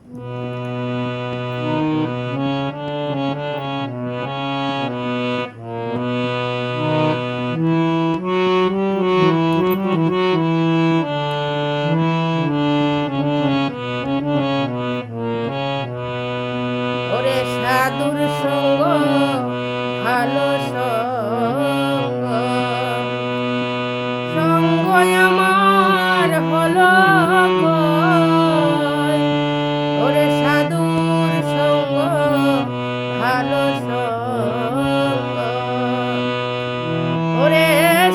ওরে সাধুর সঙ্গ ভালো সঙ্গ, সঙ্গ আমার হলো কই। ওরে সাধুর সঙ্গ ভালো সঙ্গ, ওরে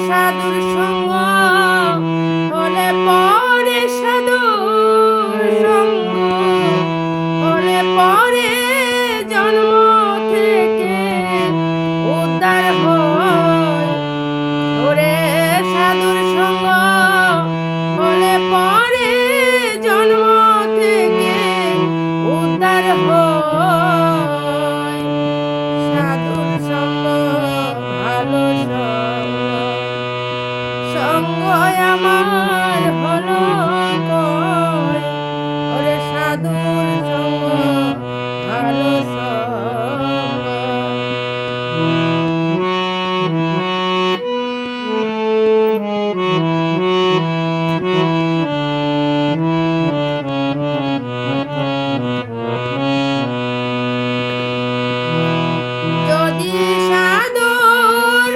সাধুর সঙ্গ হলে পরে সাধুর সঙ্গ হলে পরে জন্ম থেকে উদ্ধার হয়। ওরে সাধুর সঙ্গ হলে পরে জন্ম থেকে উদ্ধার হয়। সাধুর সঙ্গ ভালো সঙ্গ, সঙ্গ আমার হলো কই। ওরে সাধুর সঙ্গ ভালো সঙ্গ। যদি সাধুর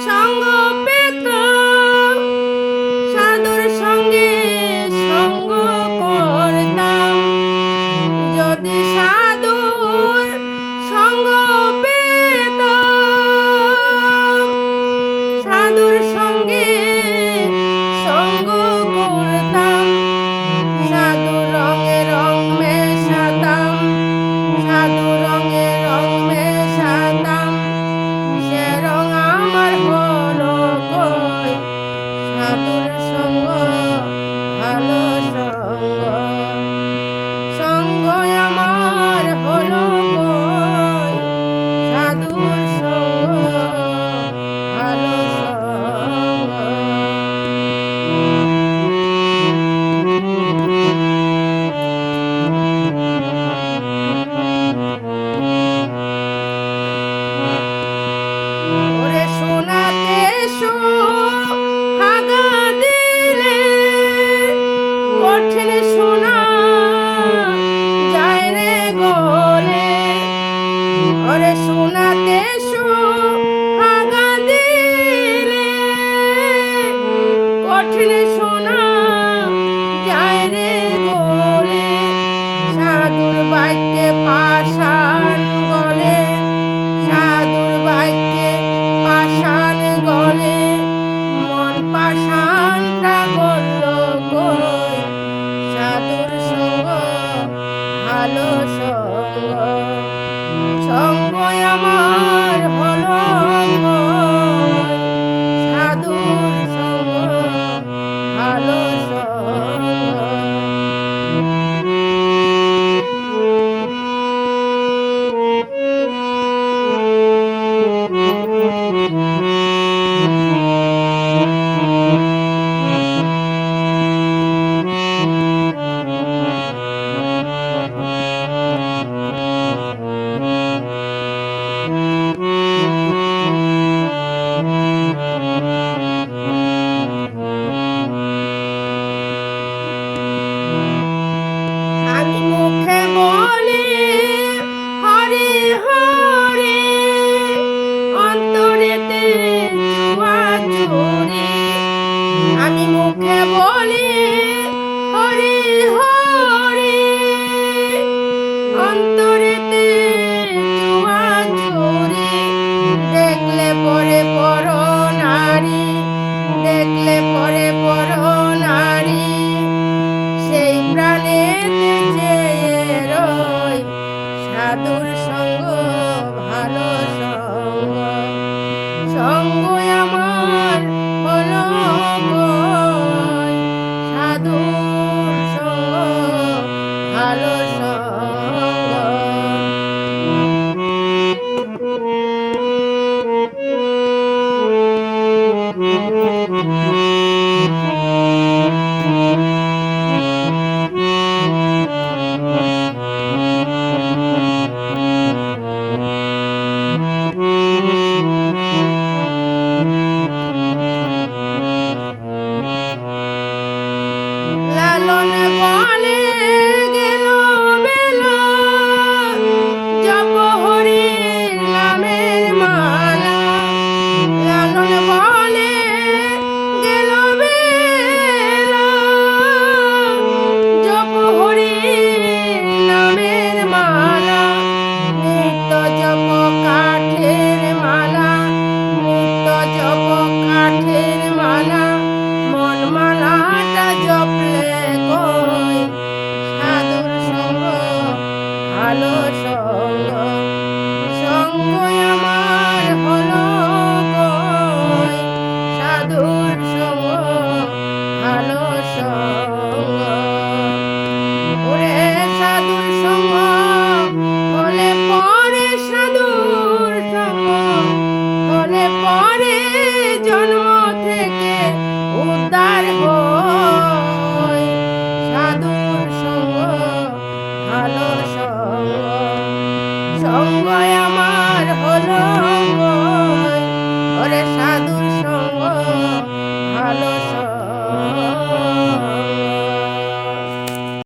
সঙ্গ পেতাম, সাধুর সঙ্গে সঙ্গ করতাম। যদি সাধুর সঙ্গ পেতাম, সাধুর সঙ্গে সঙ্গ করতাম। সাধু রঙে রং মেশাতাম, সাধু রঙে রং মেশাতাম। সে রং আমার হলো কই। সাধুর সঙ্গ ভালো সঙ্গ, সঙ্গ আমার হলো কই। সাধুর সঙ্গ ভালো সঙ্গ। ওরে সোনাতে সোহাগা দিলে কঠিন সোনা যায় রে গলে। ওরে সোনাতে সোহাগা দিলে কঠিন সোনা যায় রে গলে। সাধুর বাক্যে পাষাণ গলে, সাধুর বাক্যে পাষাণ গলে। মন পাষাণটা গল কই। সাধুর সঙ্গ ভালো সঙ্গ, সঙ্গ আমার হলো কই। সাধুর সঙ্গ ভালো সঙ্গ। আমি মুখে বলি হরে হরে, অন্তরেতে জুয়া চুরি। আমি মুখে বলি হরে হরে, অন্তরেতে জুয়া চুরি। দেখলে পরে পর নারী, দেখলে পরে পর নারী। সেই প্রাণেতে চেয়ে রই। সাধুর সঙ্গ ভালো সঙ্গ, সঙ্গ আমার হলো কই। সাধুর সঙ্গ ভালো সঙ্গ। ভালো